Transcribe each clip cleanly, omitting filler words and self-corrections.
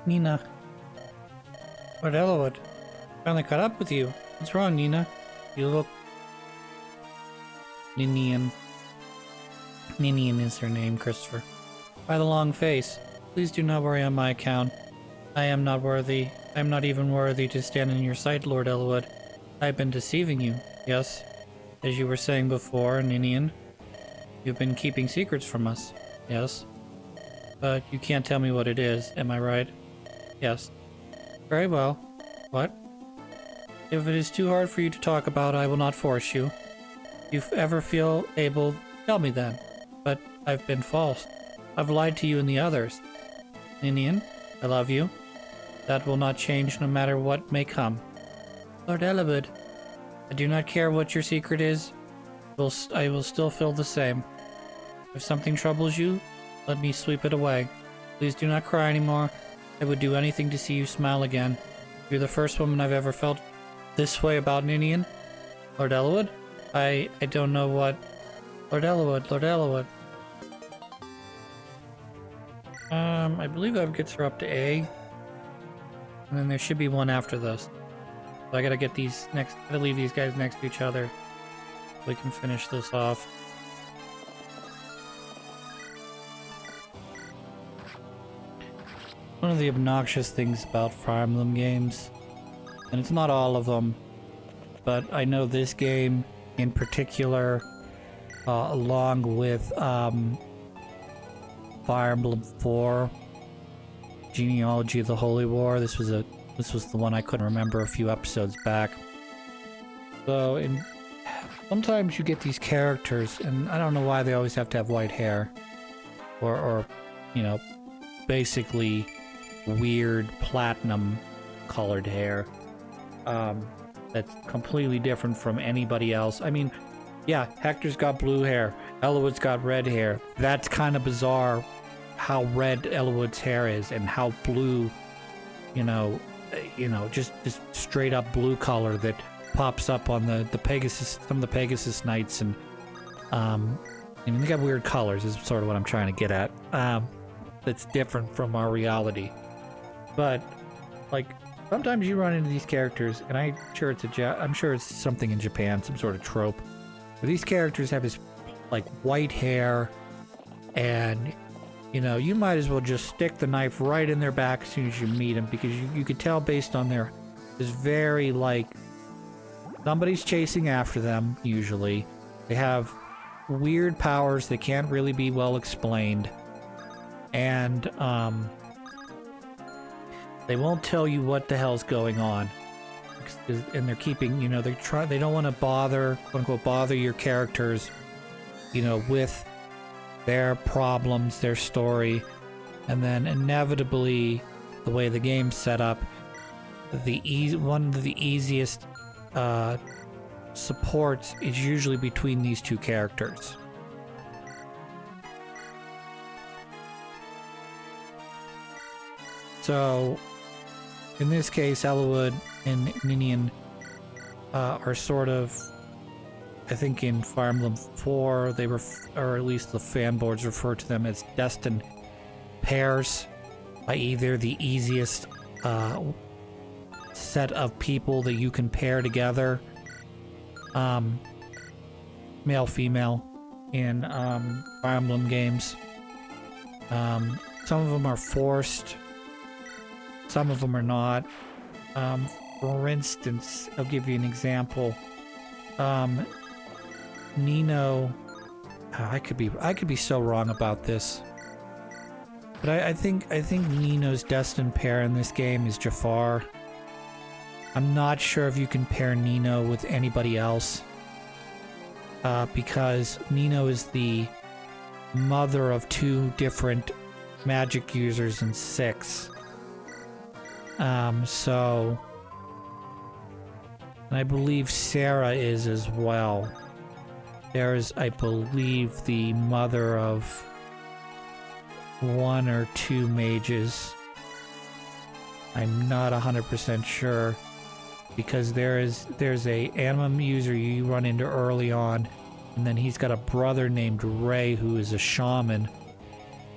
Nina. Lord Eliwood. Finally caught up with you. What's wrong, Nina? You look... Ninian. Ninian is her name, Christopher. By the long face. Please do not worry on my account. I am not worthy. I am not even worthy to stand in your sight, Lord Eliwood. I have been deceiving you. Yes. As you were saying before, Ninian. You've been keeping secrets from us. Yes. But you can't tell me what it is, am I right? Yes. Very well. What? If it is too hard for you to talk about, I will not force you. If you ever feel able, tell me then. But I've been false. I've lied to you and the others. Ninian, I love you. That will not change no matter what may come. Lord Eliwood, I do not care what your secret is. I will still feel the same. If something troubles you, let me sweep it away. Please do not cry anymore. I would do anything to see you smile again. You're the first woman I've ever felt this way about Ninian. Lord Eliwood? I don't know what... Lord Eliwood, Lord Eliwood. I believe that gets her up to A. And then there should be one after this. So I gotta get these next... I gotta leave these guys next to each other. So we can finish this off. One of the obnoxious things about Fire Emblem games, and it's not all of them, but I know this game in particular, along with Fire Emblem 4, Genealogy of the Holy War. This was the one I couldn't remember a few episodes back. So sometimes you get these characters, and I don't know why they always have to have white hair, or you know, basically weird platinum colored hair that's completely different from anybody else. I mean, yeah, Hector's got blue hair, Eliwood's got red hair. That's kind of bizarre how red Eliwood's hair is and how blue, you know, just straight up blue color that pops up on the Pegasus, some of the Pegasus Knights, and I mean, they got weird colors is sort of what I'm trying to get at. That's different from our reality. But like sometimes you run into these characters, and I'm sure it's something in Japan, some sort of trope, where these characters have this like white hair, and you know, you might as well just stick the knife right in their back as soon as you meet them, because you could tell based on this very like somebody's chasing after them. Usually they have weird powers that can't really be well explained, and they won't tell you what the hell's going on, and they're keeping, you know, they don't want to bother, quote unquote, bother your characters, you know, with their problems, their story, and then inevitably, the way the game's set up, one of the easiest supports is usually between these two characters. So, in this case, Eliwood and Ninian are sort of, I think in Fire Emblem 4, or at least the fanboards refer to them as destined pairs, i.e. they're the easiest set of people that you can pair together, male female, in Fire Emblem games. Some of them are forced, some of them are not. For instance, I'll give you an example. Nino, I could be so wrong about this, but I think Nino's destined pair in this game is Jafar. I'm not sure if you can pair Nino with anybody else, because Nino is the mother of 2 different magic users in 6. So, and I believe Sarah is as well. There's, I believe, the mother of 1 or 2 mages. I'm not 100% sure, because there's a anima user you run into early on, and then he's got a brother named Ray who is a shaman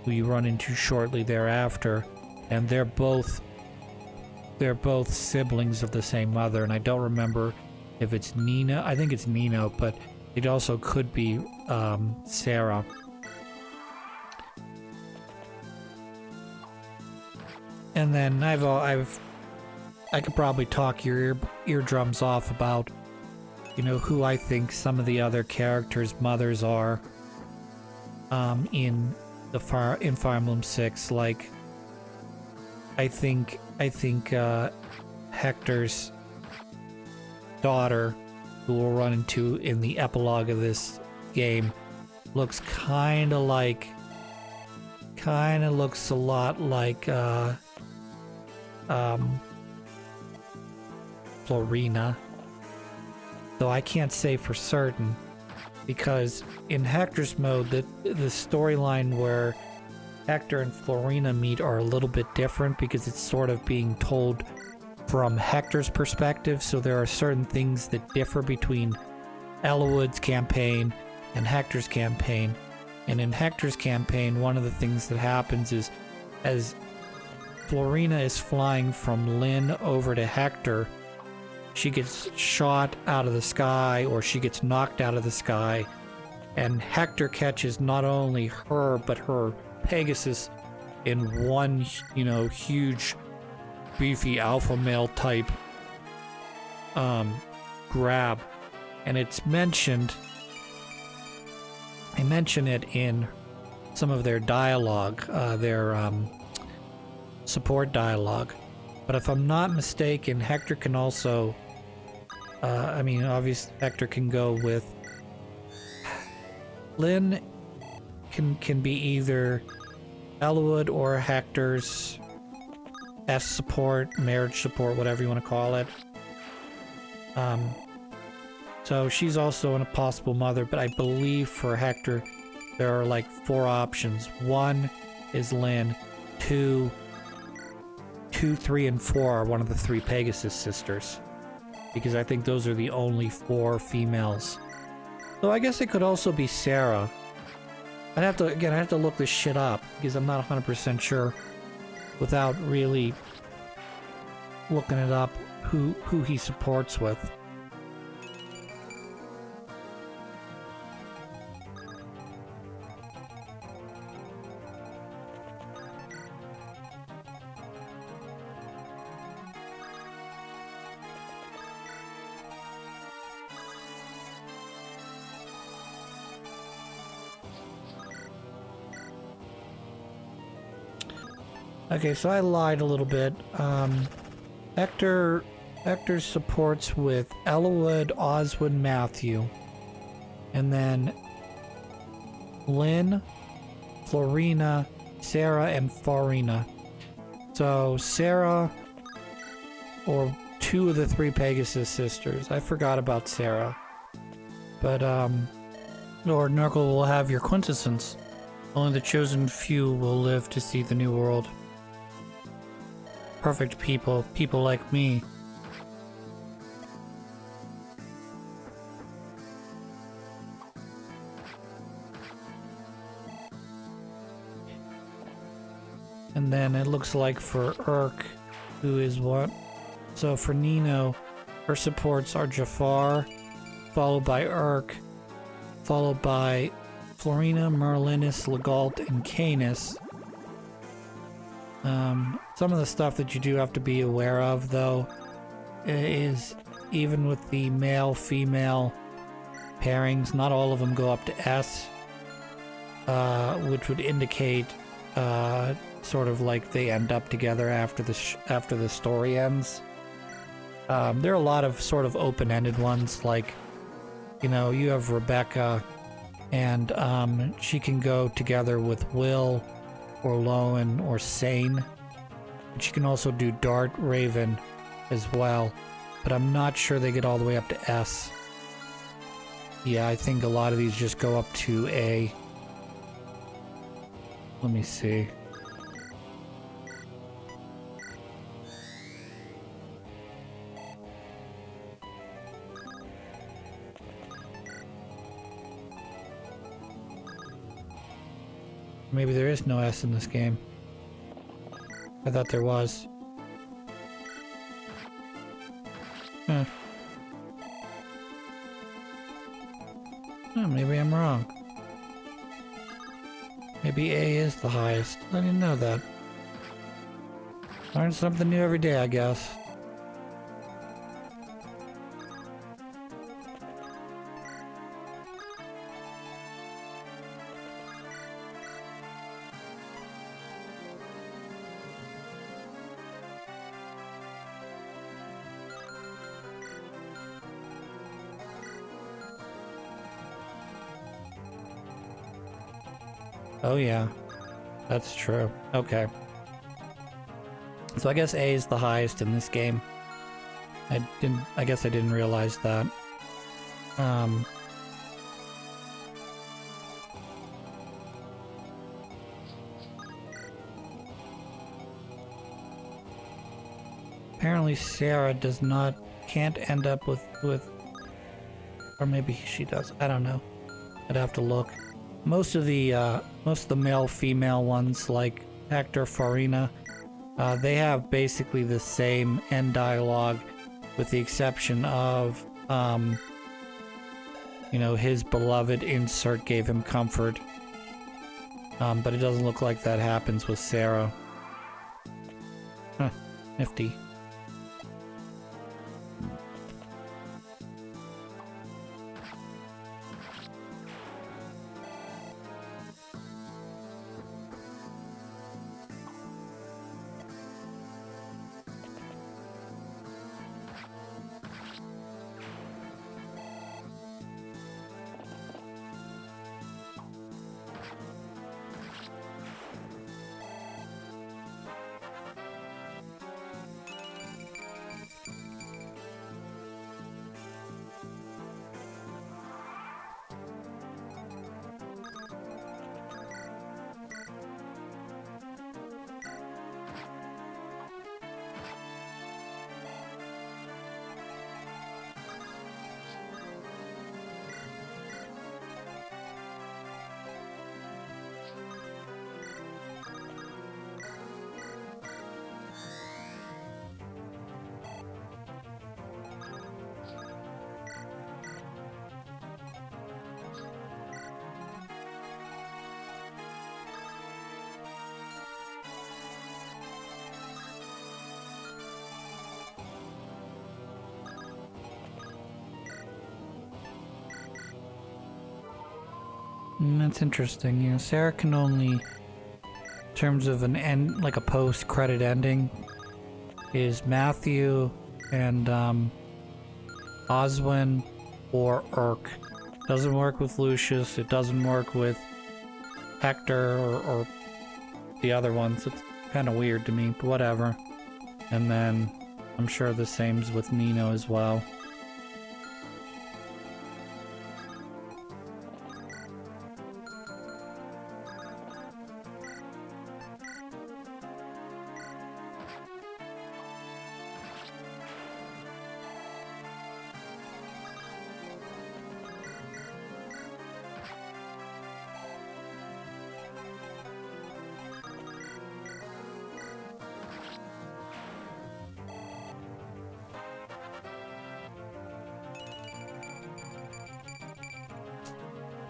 who you run into shortly thereafter. and they're both siblings of the same mother, and I don't remember if it's Nina. I think it's Nino, but it also could be Sarah. And then I could probably talk your eardrums off about, you know, who I think some of the other characters' mothers are in Fire Emblem 6. Like, I think Hector's daughter, who we'll run into in the epilogue of this game, looks looks a lot like Florina, though I can't say for certain, because in Hector's mode, the storyline where Hector and Florina meet are a little bit different because it's sort of being told from Hector's perspective, so there are certain things that differ between Eliwood's campaign and Hector's campaign. And in Hector's campaign, one of the things that happens is, as Florina is flying from Lynn over to Hector, she gets shot out of the sky, or she gets knocked out of the sky, and Hector catches not only her, but her Pegasus in one, you know, huge, beefy alpha male type grab. And it's mentioned, I mention it in some of their dialogue, their support dialogue. But if I'm not mistaken, Hector can also, I mean, obviously Hector can go with, Lynn can be either Eliwood or Hector's S support, marriage support, whatever you want to call it. So she's also a possible mother, but I believe for Hector, there are like 4 options. 1 is Lynn, 2, 3, and 4 are one of the 3 Pegasus sisters, because I think those are the only 4 females. So I guess it could also be Sarah. I have to look this shit up, because I'm not 100% sure without really looking it up who he supports with. Okay, so I lied a little bit. Hector supports with Eliwood, Oswald, Matthew. And then Lynn, Florina, Sarah, and Farina. So Sarah, or 2 of the 3 Pegasus sisters. I forgot about Sarah. But, Lord Nurgle will have your quintessence. Only the chosen few will live to see the new world. Perfect people like me. And then it looks like for Urk, who is what? So for Nino, her supports are Jafar, followed by Urk, followed by Florina, Merlinus, Legault, and Canis. Some of the stuff that you do have to be aware of, though, is even with the male-female pairings, not all of them go up to S, which would indicate sort of like they end up together after the story ends. There are a lot of sort of open-ended ones, like, you know, you have Rebecca, and she can go together with Will, or Lowen, or Sane. She can also do Dart, Raven as well, but I'm not sure they get all the way up to S. Yeah, I think a lot of these just go up to A. Let me see. Maybe there is no S in this game. I thought there was. Huh. Oh, maybe I'm wrong. Maybe A is the highest. I didn't know that. Learn something new every day, I guess. Oh yeah, that's true. Okay. So I guess A is the highest in this game. I guess I didn't realize that. Apparently Sarah can't end up with, or maybe she does. I don't know. I'd have to look. Most of the male-female ones, like Hector, Farina, they have basically the same end dialogue, with the exception of, you know, his beloved insert gave him comfort. But it doesn't look like that happens with Sarah. Huh, nifty. That's interesting. You know, Sarah can only, in terms of an end, like a post-credit ending, is Matthew and Oswin or Urk. Doesn't work with Lucius. It doesn't work with Hector or the other ones. It's kind of weird to me, but whatever. And then I'm sure the same's with Nino as well.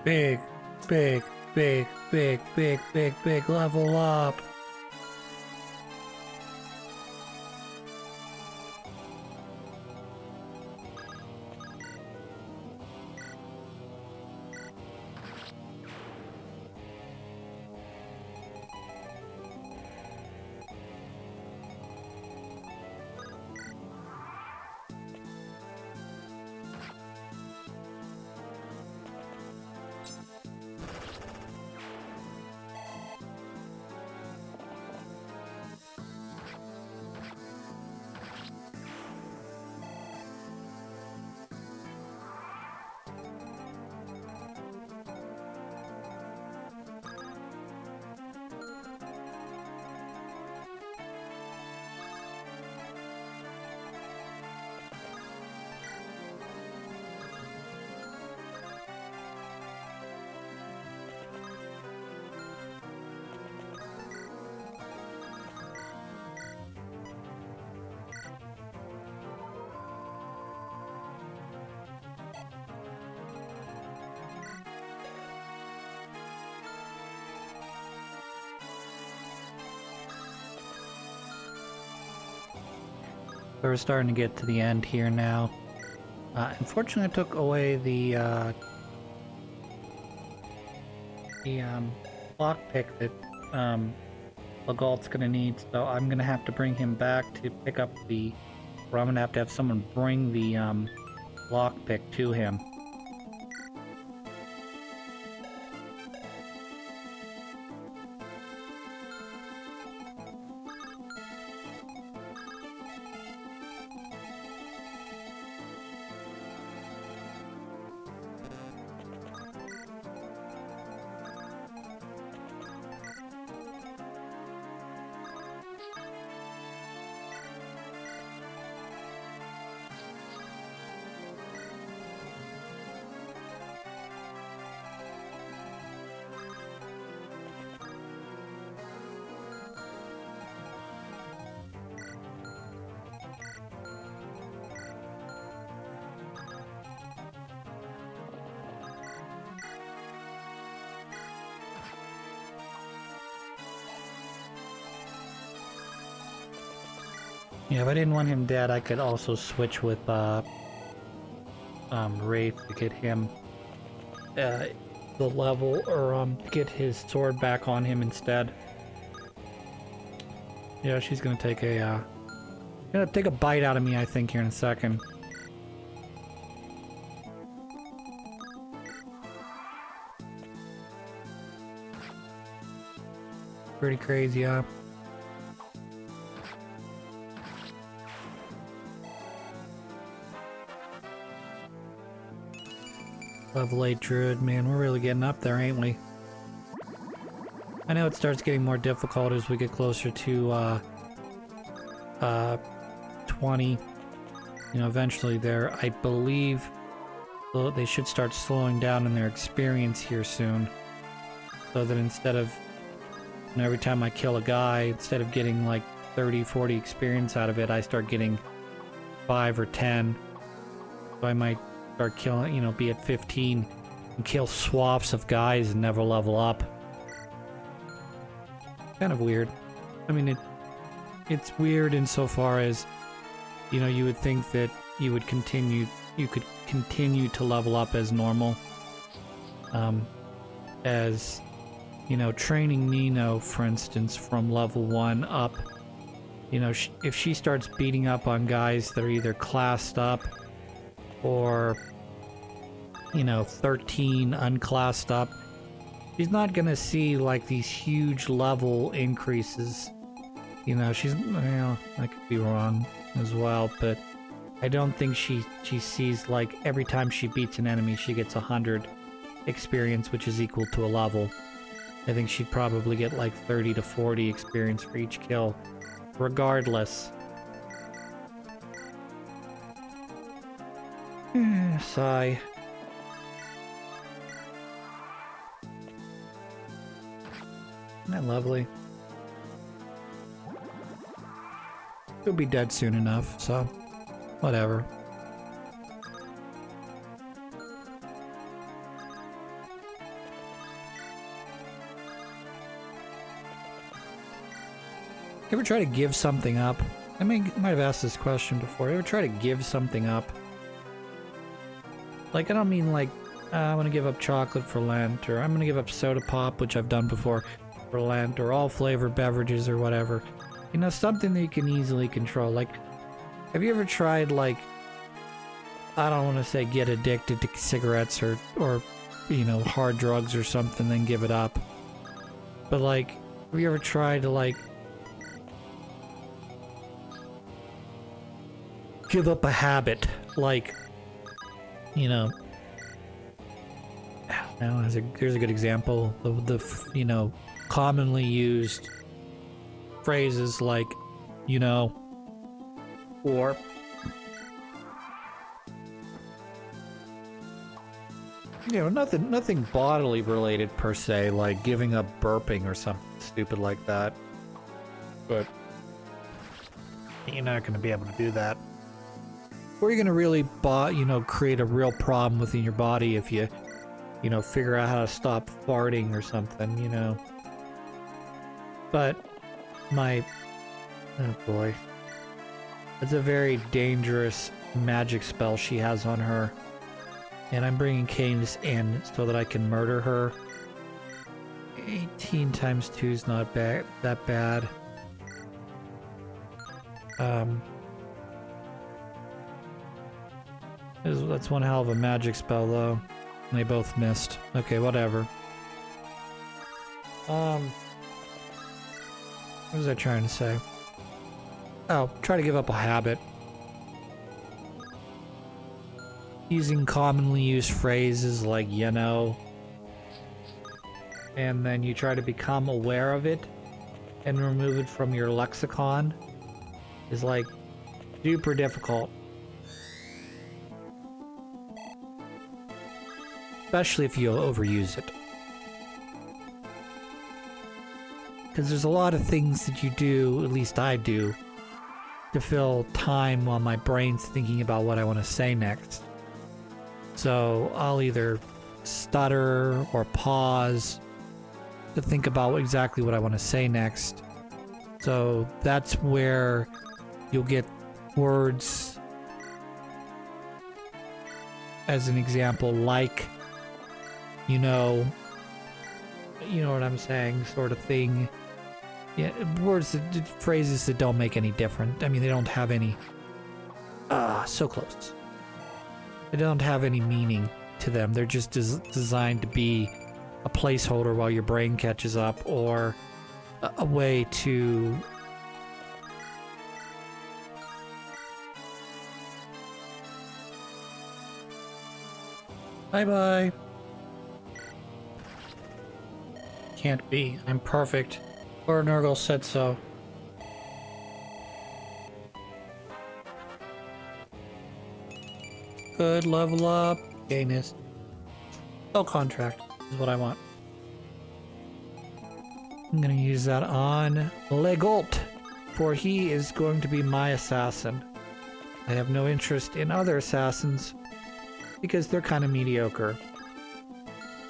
Big, big, big, big, big, big, big level up. So we're starting to get to the end here now. Unfortunately, I took away the lockpick that Lagalt's gonna need, so I'm gonna have to bring him back to pick up the... Or I'm gonna have to have someone bring the lockpick to him. Yeah, if I didn't want him dead, I could also switch with Wraith to get him the level, or get his sword back on him instead. Yeah, she's gonna take a bite out of me, I think, here in a second. Pretty crazy, huh? Level 8 Druid, man, we're really getting up there, ain't we? I know it starts getting more difficult as we get closer to 20. You know, eventually there, I believe they should start slowing down in their experience here soon. So that instead of, you know, every time I kill a guy, instead of getting like 30, 40 experience out of it, I start getting 5 or 10. So I might start killing, you know, be at 15 and kill swaths of guys and never level up. Kind of weird. I mean, it's weird insofar as, you know, you would think that you could continue to level up as normal. As, you know, training Nino, for instance, from level 1 up, you know, if she starts beating up on guys that are either classed up or, you know, 13 unclassed up, she's not gonna see like these huge level increases. You know, well, I could be wrong as well, but I don't think she sees like every time she beats an enemy she gets 100 experience, which is equal to a level. I think she'd probably get like 30 to 40 experience for each kill, regardless. Sigh. Isn't that lovely? He'll be dead soon enough, so whatever. You ever try to give something up? I might have asked this question before. You ever try to give something up? Like, I don't mean like, I'm gonna give up chocolate for Lent, or I'm gonna give up soda pop, which I've done before, for Lent, or all flavored beverages or whatever. You know, something that you can easily control. Like, have you ever tried, like, I don't want to say get addicted to cigarettes or, you know, hard drugs or something, then give it up. But, like, have you ever tried to, like, give up a habit? Like, you know, now here's a good example of the, you know, commonly used phrases like, you know, or you know, nothing bodily related per se, like giving up burping or something stupid like that. But you're not going to be able to do that. Or you're going to really, you know, create a real problem within your body if you know, figure out how to stop farting or something, you know. But oh boy. That's a very dangerous magic spell she has on her. And I'm bringing Canis in so that I can murder her. 18 times 2 is not that bad. That's one hell of a magic spell, though. And they both missed. Okay, whatever. What was I trying to say? Oh, try to give up a habit. Using commonly used phrases like, you know, and then you try to become aware of it and remove it from your lexicon is like super difficult. Especially if you overuse it. Because there's a lot of things that you do, at least I do, to fill time while my brain's thinking about what I want to say next. So I'll either stutter or pause to think about exactly what I want to say next. So that's where you'll get words, as an example, like, you know what I'm saying, sort of thing. Yeah, words, phrases that don't make any difference. I mean, they don't have any... so close. They don't have any meaning to them. They're just designed to be a placeholder while your brain catches up, or a way to... Bye-bye. Can't be. I'm perfect. Or Nurgle said so. Good, level up. Gayness. Spell contract is what I want. I'm gonna use that on Legault, for he is going to be my assassin. I have no interest in other assassins because they're kind of mediocre.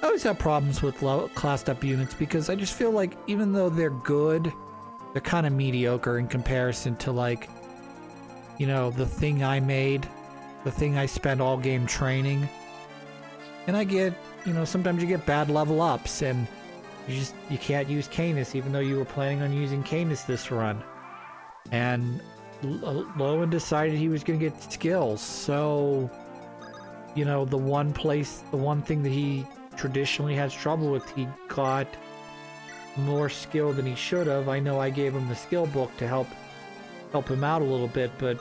I always have problems with classed up units because I just feel like even though they're good, they're kind of mediocre in comparison to, like, you know, the thing I made, the thing I spent all game training. And I get, you know, sometimes you get bad level ups and you can't use Canis even though you were planning on using Canis this run. And Lowen decided he was going to get skills. So, you know, the one thing that he traditionally has trouble with, he got more skill than he should have. I know I gave him the skill book to help him out a little bit, but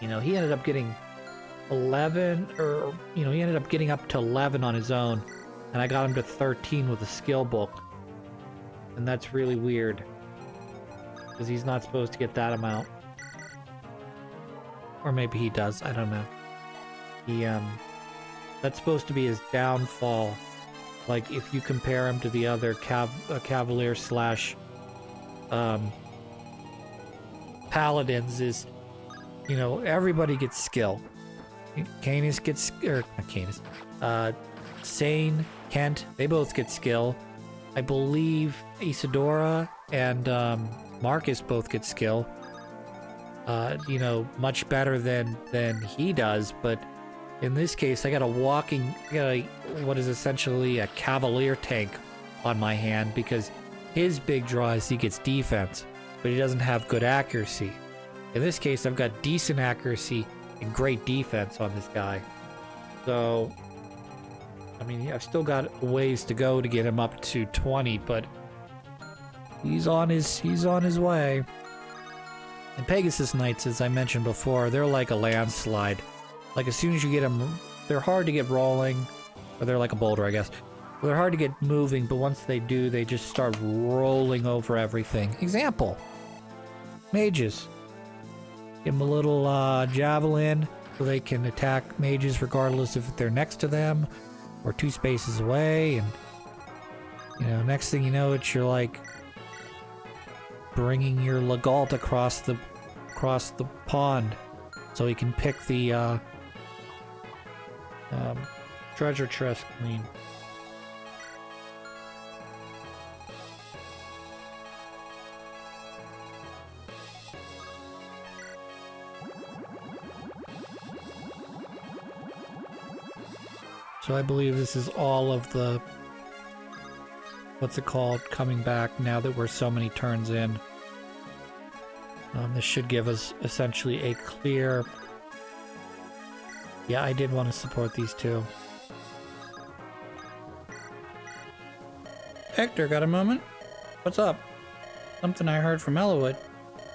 you know, he ended up getting 11, or you know, he ended up getting up to 11 on his own, and I got him to 13 with the skill book. And that's really weird because he's not supposed to get that amount. Or maybe he does, I don't know. That's supposed to be his downfall. Like, if you compare him to the other Cavalier slash Paladins, is, you know, everybody gets skill. Canis gets, or not Canis, Sane, Kent, they both get skill. I believe Isadora and Marcus both get skill. You know, much better than he does, but in this case, I got what is essentially a Cavalier tank on my hand, because his big draw is he gets defense, but he doesn't have good accuracy. In this case, I've got decent accuracy and great defense on this guy. So, I mean, I've still got a ways to go to get him up to 20, but he's on his way. And Pegasus Knights, as I mentioned before, they're like a landslide. Like, as soon as you get them, they're hard to get rolling, or they're like a boulder, I guess. They're hard to get moving, but once they do, they just start rolling over everything. Example, mages. Give them a little javelin so they can attack mages regardless if they're next to them or 2 spaces away. And, you know, next thing you know, you're like bringing your Legault across the pond so he can pick the treasure chest clean. So I believe this is all of the, what's it called, coming back now that we're so many turns in. This should give us essentially a clear... Yeah, I did want to support these two. Hector, got a moment? What's up? Something I heard from Eliwood.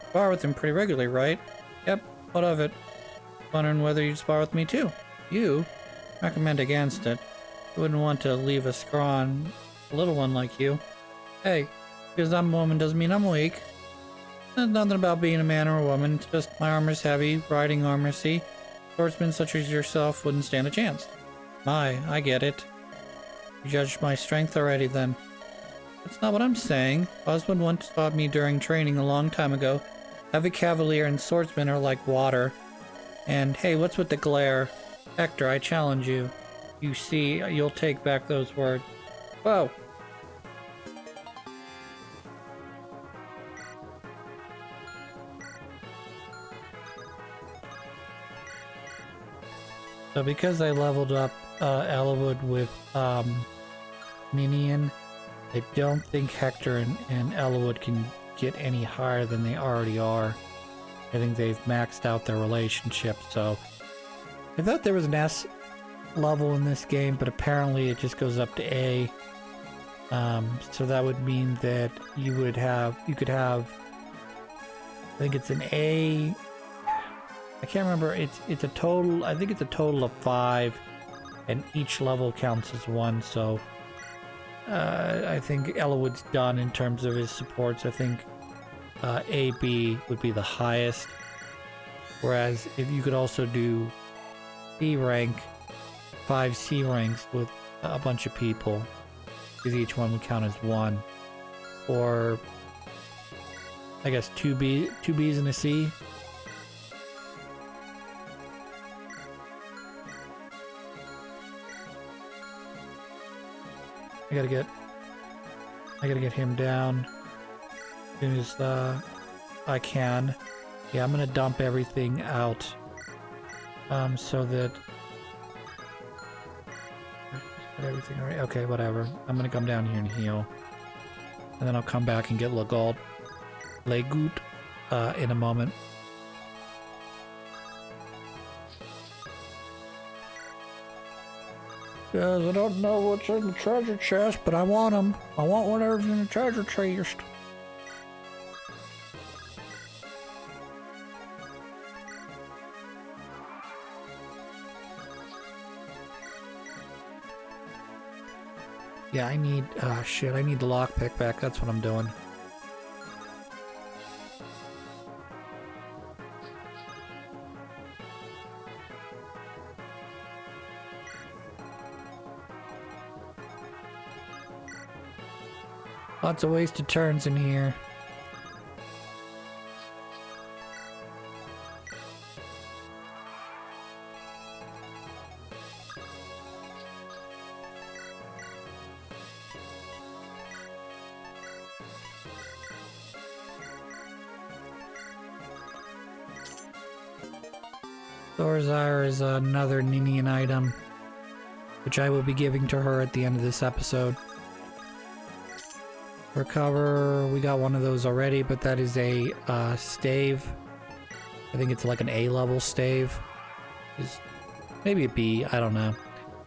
Spar with him pretty regularly, right? Yep, what of it? Wondering whether you'd spar with me too. You? Recommend against it. I wouldn't want to leave a scrawn, a little one like you. Hey, because I'm a woman doesn't mean I'm weak. There's nothing about being a man or a woman, it's just my armor's heavy, riding armor, see? Swordsmen such as yourself wouldn't stand a chance. My, I get it. You judged my strength already then. That's not what I'm saying. Osmond once taught me during training a long time ago. Heavy cavalier and swordsmen are like water. And hey, what's with the glare? Hector, I challenge you. You see, you'll take back those words. Whoa! So because I leveled up Eliwood with Ninian, I don't think Hector and Eliwood can get any higher than they already are. I think they've maxed out their relationship, so... I thought there was an S level in this game, but apparently it just goes up to A. So that would mean that you could have... I think it's an A... I can't remember, it's a total, I think it's a total of 5, and each level counts as 1, so I think Eliwood's done in terms of his supports. I think AB would be the highest, whereas if you could also do C rank, 5 C ranks with a bunch of people, because each one would count as 1, or I guess 2 Bs and a C. I gotta get him down as soon as I can. Yeah, I'm gonna dump everything out so that everything alright. Okay, whatever. I'm gonna come down here and heal, and then I'll come back and get Eliwood in a moment. Because I don't know what's in the treasure chest, but I want them. I want whatever's in the treasure chest. Yeah, I need, shit, I need the lockpick back. That's what I'm doing. Lots of wasted turns in here. Thorzire is another Ninian item, which I will be giving to her at the end of this episode. Recover, we got one of those already, but that is a stave. I think it's like an A level stave. Maybe a B, I don't know.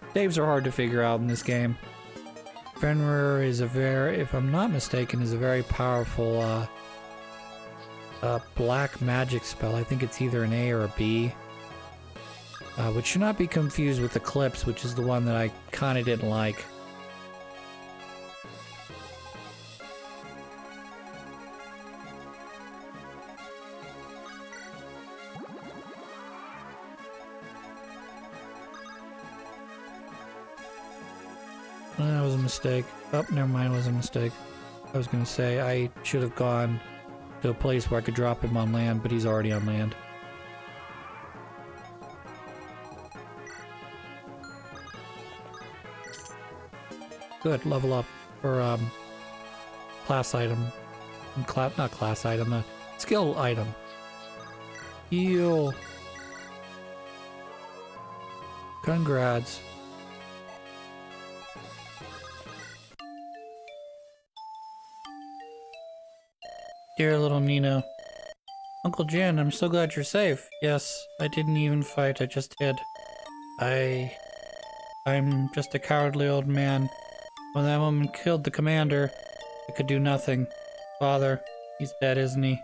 Staves are hard to figure out in this game. Fenrir is a very, if I'm not mistaken, is a very powerful black magic spell. I think it's either an A or a B. Which should not be confused with Eclipse, which is the one that I kind of didn't like. That was a mistake. Oh, never mind, it was a mistake. I was gonna say I should have gone to a place where I could drop him on land, but he's already on land. Good, level up for class item. Not class item, skill item. Heal. Congrats. Dear little Nino. Uncle Jan, I'm so glad you're safe. Yes, I didn't even fight, I just hid. I'm just a cowardly old man. When that woman killed the commander, I could do nothing. Father, he's dead, isn't he?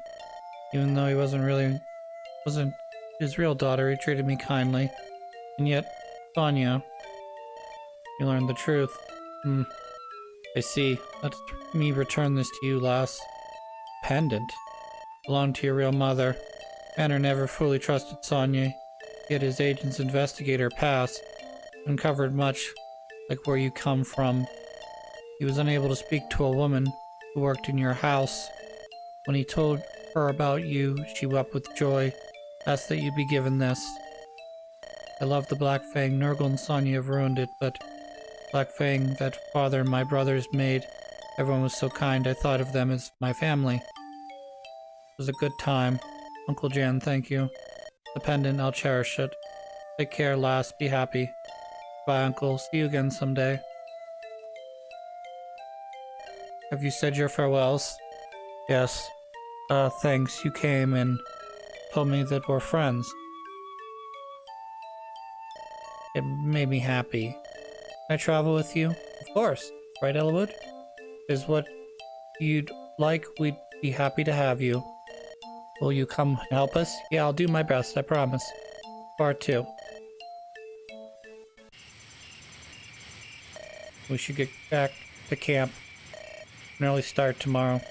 Even though he wasn't his real daughter, he treated me kindly. And yet, Sonia, you learned the truth. I see. Let me return this to you, lass. Pendant. Belonged to your real mother. Banner never fully trusted Sonia, yet his agent's investigator past uncovered much like where you come from. He was unable to speak to a woman who worked in your house. When he told her about you, she wept with joy, asked that you be given this. I love the Black Fang. Nurgle and Sonya have ruined it, but Black Fang, that father and my brothers made, everyone was so kind, I thought of them as my family. It was a good time. Uncle Jan, thank you. The pendant, I'll cherish it. Take care, lass. Be happy. Bye, Uncle. See you again someday. Have you said your farewells? Yes. Thanks. You came and told me that we're friends. It made me happy. Can I travel with you? Of course. Right, Eliwood? Is what you'd like, we'd be happy to have you. Will you come help us? Yeah, I'll do my best, I promise. Part 2. We should get back to camp. An early start tomorrow.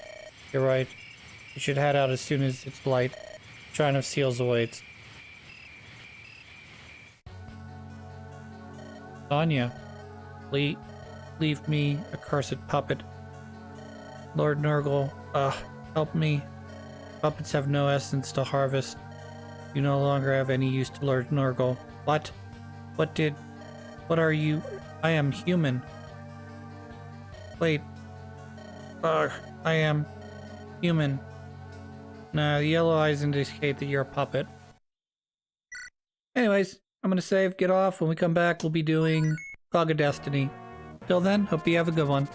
You're right. We should head out as soon as it's light. Shrine of Seals awaits. Sonya, leave me, accursed puppet. Lord Nurgle, help me. Puppets have no essence to harvest. You no longer have any use to Lord Nurgle. What? What are you? I am human. Wait. I am human. Nah, the yellow eyes indicate that you're a puppet. Anyways, I'm gonna save, get off. When we come back, we'll be doing Fog of Destiny. Till then, hope you have a good one.